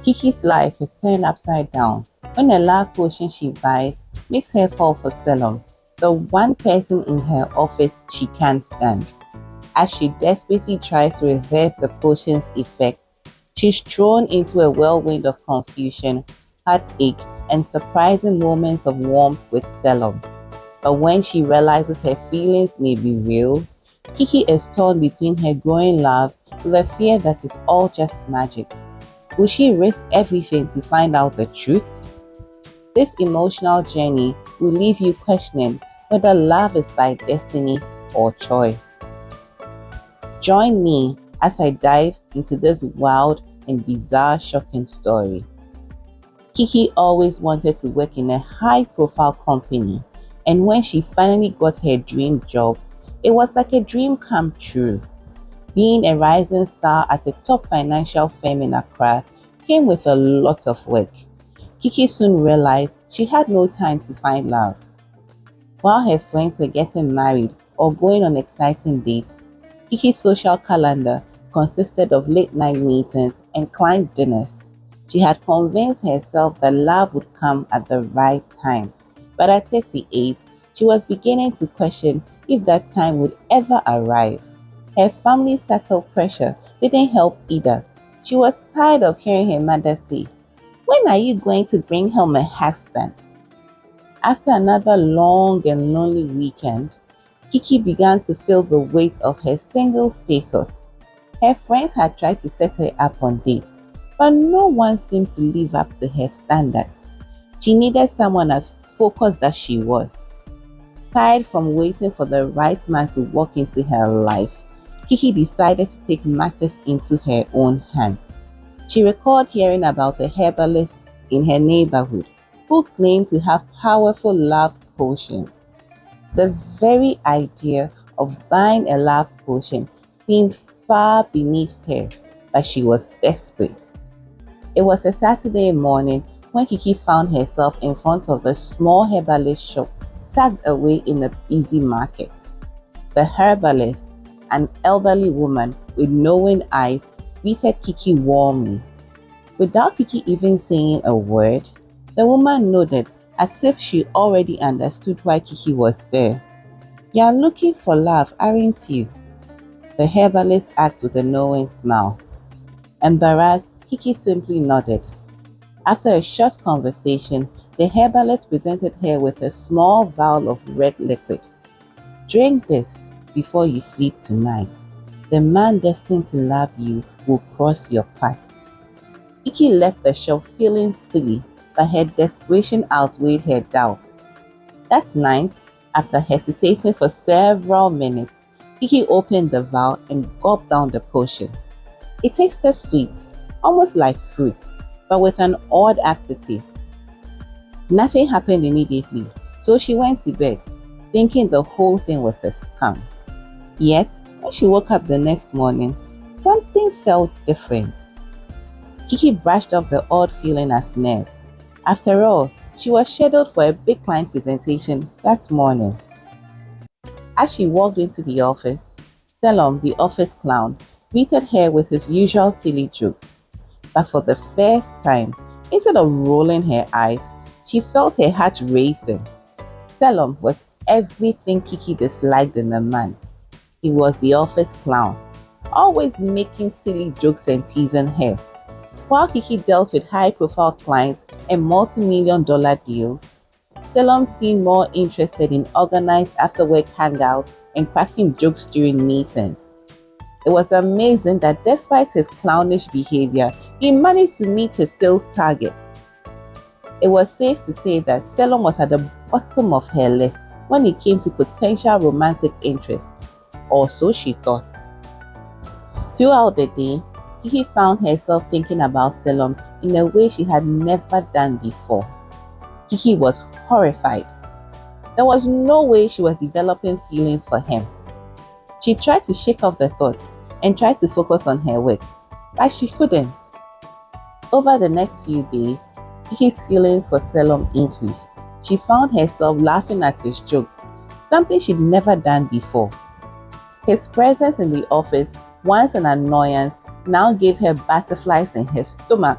Kiki's life is turned upside down when a love potion she buys makes her fall for Selorm, the one person in her office she can't stand. As she desperately tries to reverse the potion's effects, she's thrown into a whirlwind of confusion, heartache, and surprising moments of warmth with Selorm. But when she realizes her feelings may be real, Kiki is torn between her growing love and the fear that it's all just magic. Will she risk everything to find out the truth? This emotional journey will leave you questioning whether love is by destiny or choice. Join me as I dive into this wild and bizarre shocking story. Kiki always wanted to work in a high-profile company, and when she finally got her dream job, it was like a dream come true. Being a rising star at a top financial firm in Accra came with a lot of work. Kiki soon realized she had no time to find love. While her friends were getting married or going on exciting dates, Kiki's social calendar consisted of late-night meetings and client dinners. She had convinced herself that love would come at the right time, but at 38, she was beginning to question if that time would ever arrive. Her family's subtle pressure didn't help either. She was tired of hearing her mother say, "When are you going to bring home a husband?" After another long and lonely weekend, Kiki began to feel the weight of her single status. Her friends had tried to set her up on dates, but no one seemed to live up to her standards. She needed someone as focused as she was. Tired from waiting for the right man to walk into her life, Kiki decided to take matters into her own hands. She recalled hearing about a herbalist in her neighborhood who claimed to have powerful love potions. The very idea of buying a love potion seemed far beneath her, but she was desperate. It was a Saturday morning when Kiki found herself in front of a small herbalist shop tucked away in a busy market. The herbalist, an elderly woman with knowing eyes, greeted Kiki warmly. Without Kiki even saying a word, the woman nodded as if she already understood why Kiki was there. "You're looking for love, aren't you?" the herbalist asked with a knowing smile. Embarrassed, Kiki simply nodded. After a short conversation, the herbalist presented her with a small vial of red liquid. "Drink this before you sleep tonight. The man destined to love you will cross your path." Kiki left the shop feeling silly, but her desperation outweighed her doubt. That night, after hesitating for several minutes, Kiki opened the vial and gulped down the potion. It tasted sweet, almost like fruit, but with an odd aftertaste. Nothing happened immediately, so she went to bed, thinking the whole thing was a scam. Yet, when she woke up the next morning, something felt different. Kiki brushed off the odd feeling as nerves. After all, she was scheduled for a big client presentation that morning. As she walked into the office, Selorm, the office clown, greeted her with his usual silly jokes. But for the first time, instead of rolling her eyes, she felt her heart racing. Selorm was everything Kiki disliked in a man. He was the office clown, always making silly jokes and teasing her. While Kiki dealt with high-profile clients and multi-million-dollar deals, Selorm seemed more interested in organized after-work hangouts and cracking jokes during meetings. It was amazing that despite his clownish behavior, he managed to meet his sales targets. It was safe to say that Selorm was at the bottom of her list when it came to potential romantic interest, or so she thought. Throughout the day, Kiki found herself thinking about Selorm in a way she had never done before. Kiki was horrified. There was no way she was developing feelings for him. She tried to shake off the thought and tried to focus on her work, but she couldn't. Over the next few days, Kiki's feelings for Selorm increased. She found herself laughing at his jokes, something she'd never done before. His presence in the office, once an annoyance, now gave her butterflies in her stomach.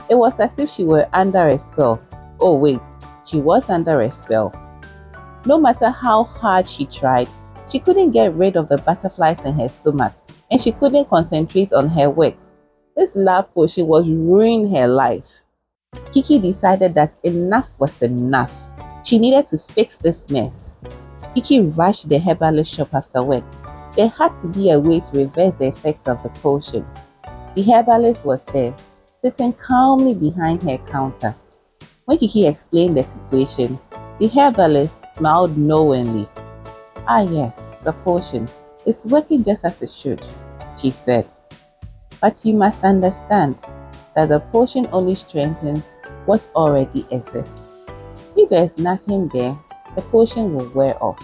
It was as if she were under a spell. Oh wait, she was under a spell. No matter how hard she tried, she couldn't get rid of the butterflies in her stomach, and she couldn't concentrate on her work. This love potion was ruining her life. Kiki decided that enough was enough. She needed to fix this mess. Kiki rushed to the herbalist shop after work. There had to be a way to reverse the effects of the potion. The herbalist was there, sitting calmly behind her counter. When Kiki explained the situation, the herbalist smiled knowingly. "Ah yes, the potion is working just as it should," she said. "But you must understand that the potion only strengthens what already exists. If there's nothing there, the potion will wear off.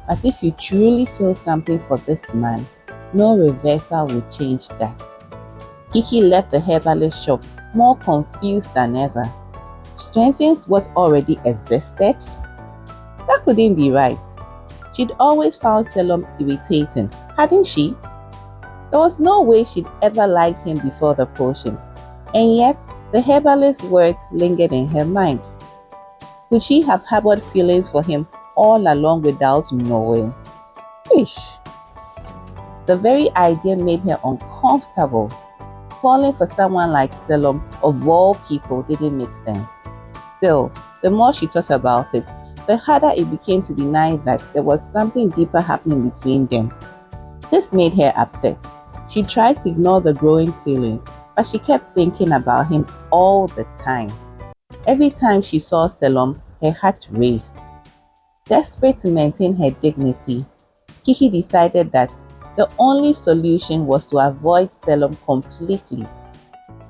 But if you truly feel something for this man, no reversal will change that." Kiki left the herbalist shop more confused than ever. Strengthens what already existed? That couldn't be right. She'd always found Selorm irritating, hadn't she? There was no way she'd ever liked him before the potion, and yet the herbalist's words lingered in her mind. Could she have harbored feelings for him all along without knowing? Ish! The very idea made her uncomfortable. Falling for someone like Selorm, of all people, didn't make sense. Still, the more she thought about it, the harder it became to deny that there was something deeper happening between them. This made her upset. She tried to ignore the growing feelings, but she kept thinking about him all the time. Every time she saw Selorm, her heart raced. Desperate to maintain her dignity, Kiki decided that the only solution was to avoid Selorm completely.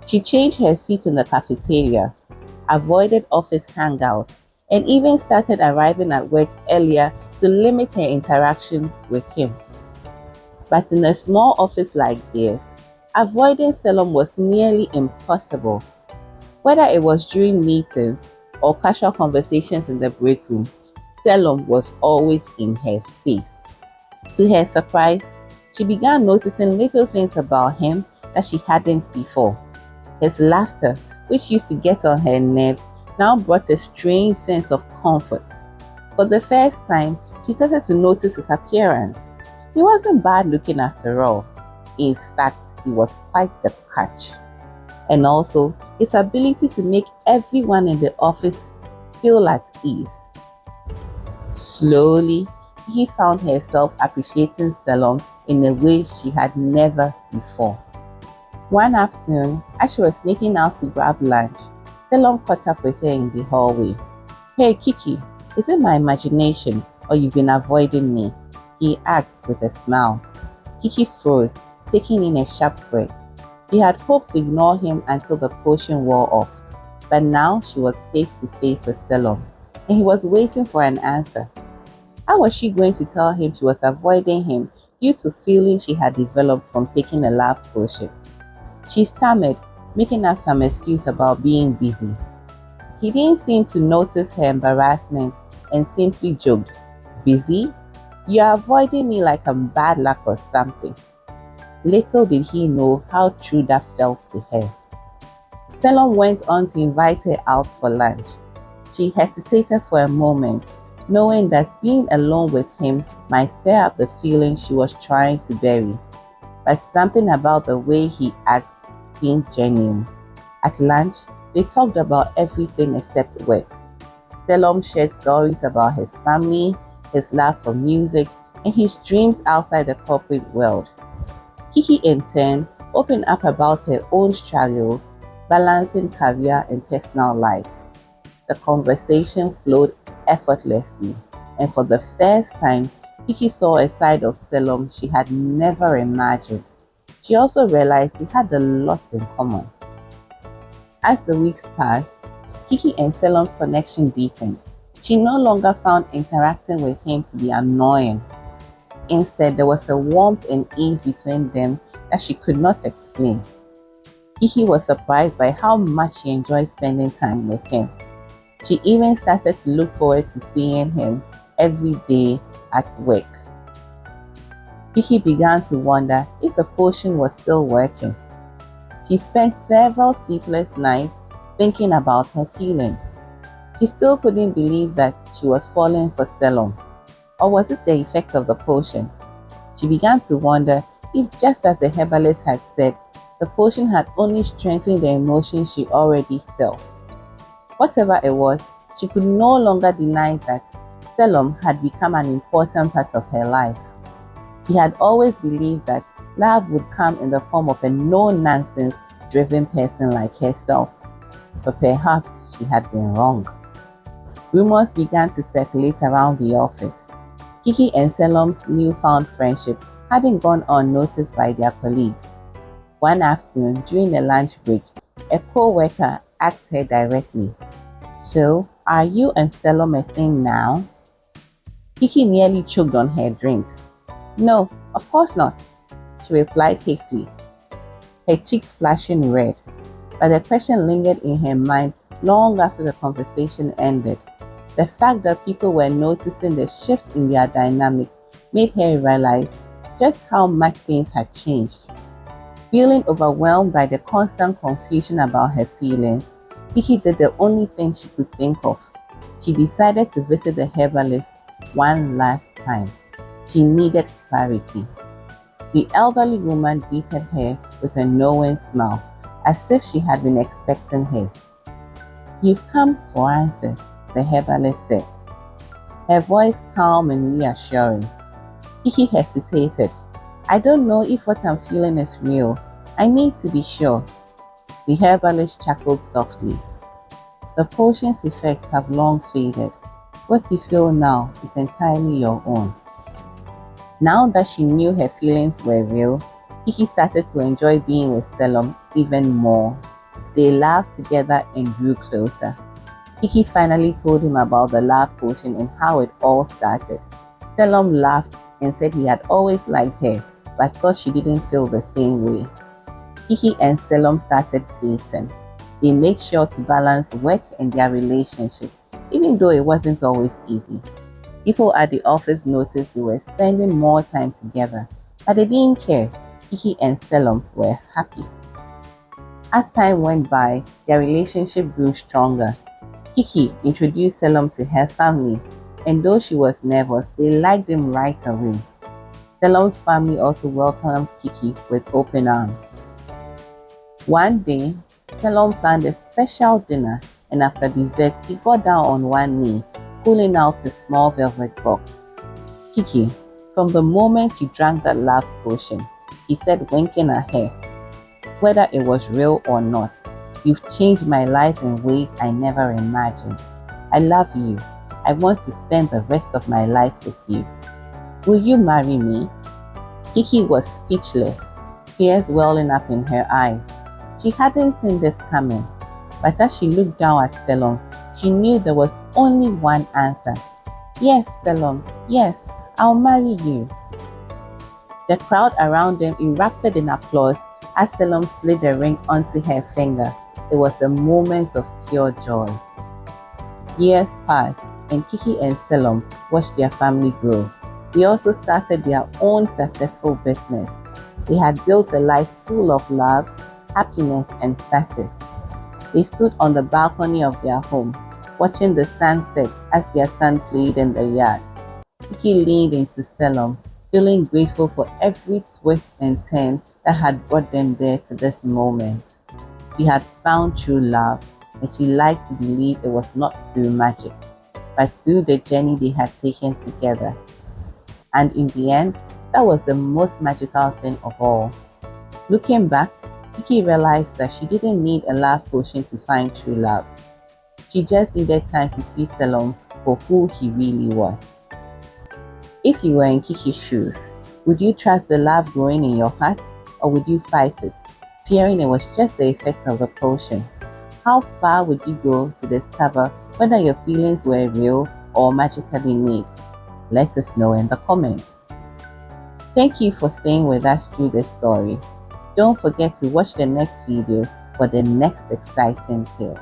She changed her seat in the cafeteria, avoided office hangouts, and even started arriving at work earlier to limit her interactions with him. But in a small office like theirs, avoiding Selorm was nearly impossible. Whether it was during meetings or casual conversations in the break room, Selorm was always in her space. To her surprise, she began noticing little things about him that she hadn't before. His laughter, which used to get on her nerves, now brought a strange sense of comfort. For the first time, she started to notice his appearance. He wasn't bad looking after all. In fact, he was quite the catch. And also, his ability to make everyone in the office feel at ease. Slowly, he found herself appreciating Selorm in a way she had never before. One afternoon, as she was sneaking out to grab lunch, Selorm caught up with her in the hallway. "Hey Kiki, is it my imagination or you've been avoiding me?" he asked with a smile. Kiki froze, taking in a sharp breath. She had hoped to ignore him until the potion wore off, but now she was face to face with Selorm, and he was waiting for an answer. How was she going to tell him she was avoiding him due to feelings she had developed from taking a love potion? She stammered, making up some excuse about being busy. He didn't seem to notice her embarrassment and simply joked, "Busy? You're avoiding me like I'm bad luck or something." Little did he know how true that felt to her. Selorm went on to invite her out for lunch. She hesitated for a moment, knowing that being alone with him might stir up the feelings she was trying to bury. But something about the way he acted seemed genuine. At lunch, they talked about everything except work. Selorm shared stories about his family, his love for music, and his dreams outside the corporate world. Kiki, in turn, opened up about her own struggles, balancing career and personal life. The conversation flowed effortlessly, and for the first time, Kiki saw a side of Selorm she had never imagined. She also realized they had a lot in common. As the weeks passed, Kiki and Selorm's connection deepened. She no longer found interacting with him to be annoying. Instead, there was a warmth and ease between them that she could not explain. Kiki was surprised by how much she enjoyed spending time with him. She even started to look forward to seeing him every day at work. Kiki began to wonder if the potion was still working. She spent several sleepless nights thinking about her feelings. She still couldn't believe that she was falling for Selorm. Or was it the effect of the potion? She began to wonder if, just as the herbalist had said, the potion had only strengthened the emotions she already felt. Whatever it was, she could no longer deny that Selorm had become an important part of her life. She had always believed that love would come in the form of a no-nonsense driven person like herself, but perhaps she had been wrong. Rumors began to circulate around the office. Kiki and Selorm's newfound friendship hadn't gone unnoticed by their colleagues. One afternoon, during the lunch break, a co-worker asked her directly, "So, are you and Selorm a thing now?" Kiki nearly choked on her drink. "No, of course not," she replied hastily, her cheeks flashing red. But the question lingered in her mind long after the conversation ended. The fact that people were noticing the shift in their dynamic made her realize just how much things had changed. Feeling overwhelmed by the constant confusion about her feelings, Kiki did the only thing she could think of. She decided to visit the herbalist one last time. She needed clarity. The elderly woman greeted her with a knowing smile, as if she had been expecting her. "You've come for answers," the herbalist said, her voice calm and reassuring. Kiki hesitated. "I don't know if what I'm feeling is real. I need to be sure." The herbalist chuckled softly. "The potion's effects have long faded. What you feel now is entirely your own." Now that she knew her feelings were real, Kiki started to enjoy being with Selorm even more. They laughed together and grew closer. Kiki finally told him about the love potion and how it all started. Selorm laughed and said he had always liked her, but thought she didn't feel the same way. Kiki and Selorm started dating. They made sure to balance work and their relationship, even though it wasn't always easy. People at the office noticed they were spending more time together, but they didn't care. Kiki and Selorm were happy. As time went by, their relationship grew stronger. Kiki introduced Selorm to her family, and though she was nervous, they liked him right away. Selorm's family also welcomed Kiki with open arms. One day, Selorm planned a special dinner, and after dessert, he got down on one knee, pulling out a small velvet box. "Kiki, from the moment you drank that love potion," he said, winking at her, "whether it was real or not, you've changed my life in ways I never imagined. I love you. I want to spend the rest of my life with you. Will you marry me?" Kiki was speechless, tears welling up in her eyes. She hadn't seen this coming, but as she looked down at Selorm, she knew there was only one answer. "Yes, Selorm, yes, I'll marry you." The crowd around them erupted in applause as Selorm slid the ring onto her finger. It was a moment of pure joy. Years passed, and Kiki and Selorm watched their family grow. They also started their own successful business. They had built a life full of love, happiness, and success. They stood on the balcony of their home, watching the sunset as their son played in the yard. Kiki leaned into Selorm, feeling grateful for every twist and turn that had brought them there to this moment. She had found true love, and she liked to believe it was not through magic, but through the journey they had taken together. And in the end, that was the most magical thing of all. Looking back, Kiki realized that she didn't need a love potion to find true love. She just needed time to see Selorm for who he really was. If you were in Kiki's shoes, would you trust the love growing in your heart, or would you fight it, fearing it was just the effect of the potion? How far would you go to discover whether your feelings were real or magically made? Let us know in the comments. Thank you for staying with us through this story. Don't forget to watch the next video for the next exciting tale.